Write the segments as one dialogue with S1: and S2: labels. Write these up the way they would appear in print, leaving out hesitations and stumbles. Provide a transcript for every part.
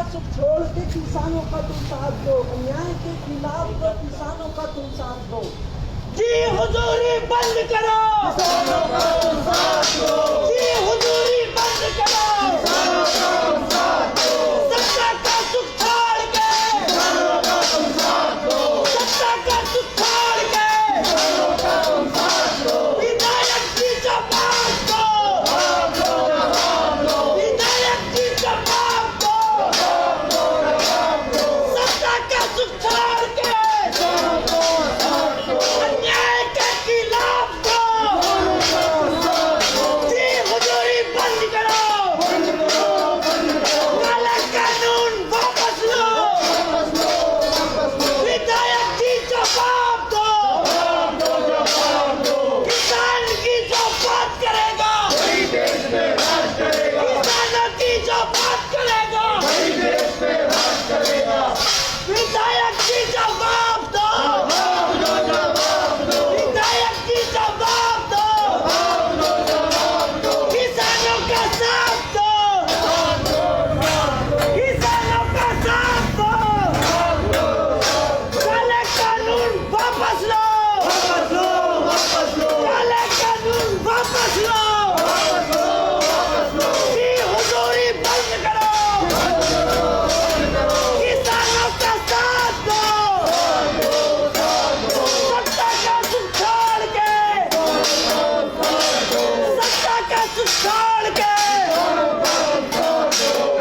S1: सुख छोड़ के किसानों का तुम साथ दो, अन्याय के खिलाफ तो किसानों का तुम साथ दो। जी हुजूरी बंद करो, किसानों का तुम साथ दो। जी हुजूरी बंद करो, किसानों का तुम साथ दो। सत्ता का सुख छोड़ के किसानों का तुम साथ दो। सत्ता का सुख छोड़ के किसानों का तुम साथ दो। विधायक जी जवाब दो, विधायक जी जवाब दो। सत्ता का सुख छोड़ के अन्याय के खिलाफ दो। जी हुजूरी बंद करो, काला कानून वापस लो। विधायक जी जवाब दो, किसान की जो बात करेगा वही देश में राज करेगा। किसानों की जो बात करेगा वही देश में राज करेगा। विधायक जी जवाब दो, विधायक जी जवाब दो। किसानों का साथ दो, किसानों का साथ दो। काले कानून वापस लो, काले कानून वापस लो। जी हुजूरी बंद करो, किसानों का साथ दो। सत्ता का सुख छोड़ के, सत्ता का सुख छोड़ के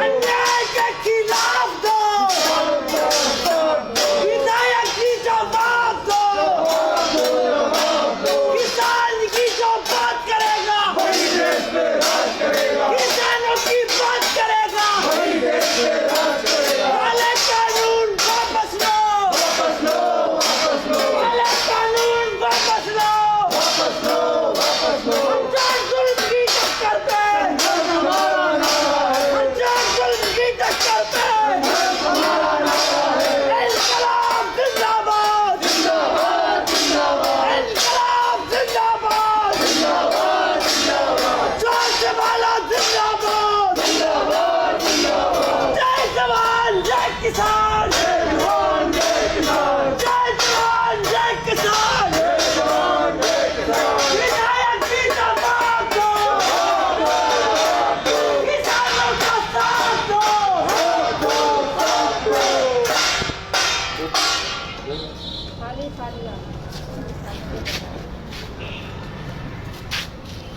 S1: अन्याय के खिलाफ दो। विधायक जी जवाब दो, किसान की जो बात करेगा वही देश में राज करेगा। किसानों की बात करेगा वही देश में राज करेगा। काले कानून वापस लो, काले कानून वापस लो। अंजाम जुल्म की टक्कर पे, अंजाम जुल्म की टक्कर पे इंकलाब जिंदाबाद, इंकलाब जिंदाबाद, जय वाला जिंदाबाद। जय जवान जय किसान, जय जवान जय किसान। विधायक जी जवाब दो, किसानों का साथ दो।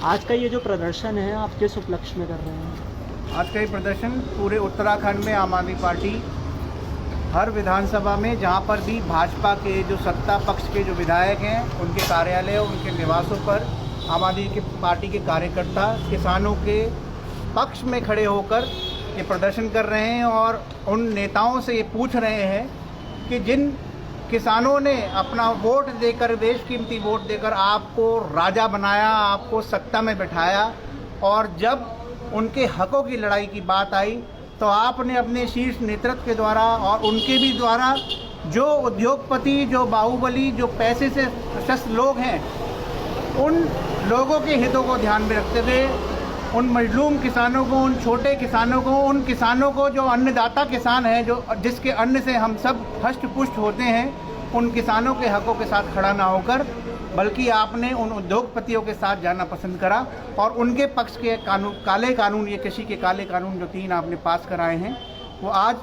S2: आज का ये जो प्रदर्शन है आप किस उपलक्ष्य में कर रहे हैं?
S3: आज का ये प्रदर्शन पूरे उत्तराखंड में आम आदमी पार्टी हर विधानसभा में जहां पर भी भाजपा के जो सत्ता पक्ष के जो विधायक हैं उनके कार्यालय उनके निवासों पर आम आदमी पार्टी के कार्यकर्ता किसानों के पक्ष में खड़े होकर ये प्रदर्शन कर रहे हैं और उन नेताओं से ये पूछ रहे हैं कि जिन किसानों ने अपना वोट देकर, बेश कीमती वोट देकर आपको राजा बनाया, आपको सत्ता में बिठाया, और जब उनके हकों की लड़ाई की बात आई तो आपने अपने शीर्ष नेतृत्व के द्वारा और उनके भी द्वारा जो उद्योगपति, जो बाहुबली, जो पैसे से प्रशस्त लोग हैं, उन लोगों के हितों को ध्यान में रखते हुए उन मजलूम किसानों को, उन छोटे किसानों को, उन किसानों को जो अन्नदाता किसान हैं, जो जिसके अन्न से हम सब हष्ट पुष्ट होते हैं, उन किसानों के हकों के साथ खड़ा ना होकर बल्कि आपने उन उद्योगपतियों के साथ जाना पसंद करा और उनके पक्ष के कानून, काले कानून, ये कृषि के काले कानून जो 3 आपने पास कराए हैं, वो आज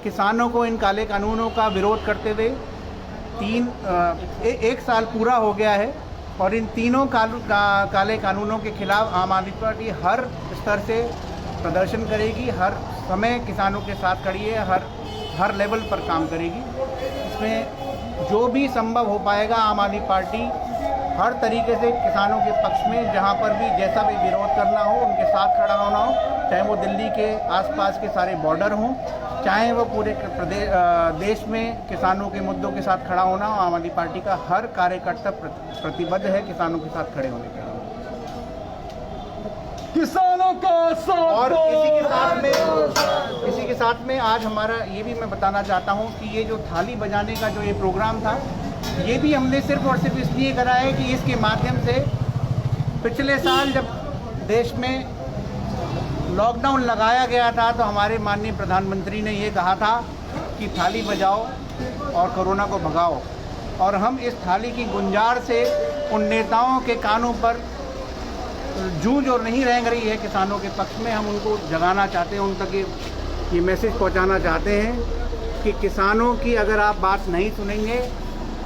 S3: किसानों को इन काले कानूनों का विरोध करते हुए 1 साल पूरा हो गया है और इन तीनों काले कानूनों के खिलाफ आम आदमी पार्टी हर स्तर से प्रदर्शन करेगी, हर समय किसानों के साथ खड़ी है, हर लेवल पर काम करेगी। इसमें जो भी संभव हो पाएगा आम आदमी पार्टी हर तरीके से किसानों के पक्ष में, जहां पर भी जैसा भी विरोध करना हो उनके साथ खड़ा होना हो, चाहे वो दिल्ली के आसपास के सारे बॉर्डर हों, चाहे वो पूरे देश में किसानों के मुद्दों के साथ खड़ा होना हो। आम आदमी पार्टी का हर कार्यकर्ता प्रतिबद्ध है किसानों के साथ खड़े होने के लिए।
S4: किसानों का साथ
S3: और इसी के साथ में आज हमारा ये भी मैं बताना चाहता हूँ कि ये जो थाली बजाने का जो ये प्रोग्राम था, ये भी हमने सिर्फ और सिर्फ इसलिए करा है कि इसके माध्यम से पिछले साल जब देश में लॉकडाउन लगाया गया था तो हमारे माननीय प्रधानमंत्री ने ये कहा था कि थाली बजाओ और कोरोना को भगाओ, और हम इस थाली की गुंजार से उन नेताओं के कानों पर जूझ और नहीं रह रही है किसानों के पक्ष में, हम उनको जगाना चाहते हैं, उन तक ये मैसेज पहुंचाना चाहते हैं कि किसानों की अगर आप बात नहीं सुनेंगे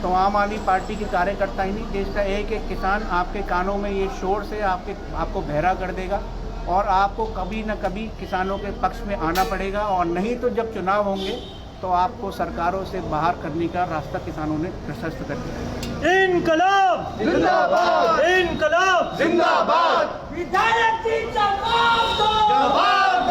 S3: तो आम आदमी पार्टी के कार्यकर्ता ही नहीं, देश का एक एक किसान आपके कानों में ये शोर से आपको बहरा कर देगा, और आपको कभी न कभी किसानों के पक्ष में आना पड़ेगा, और नहीं तो जब चुनाव होंगे तो आपको सरकारों से बाहर करने का रास्ता किसानों ने प्रशस्त कर दिया।
S2: इनकलाब
S1: जिंदाबाद
S2: इनकलाब
S1: जिंदाबाद विधायक जी जवाब दो, जवाब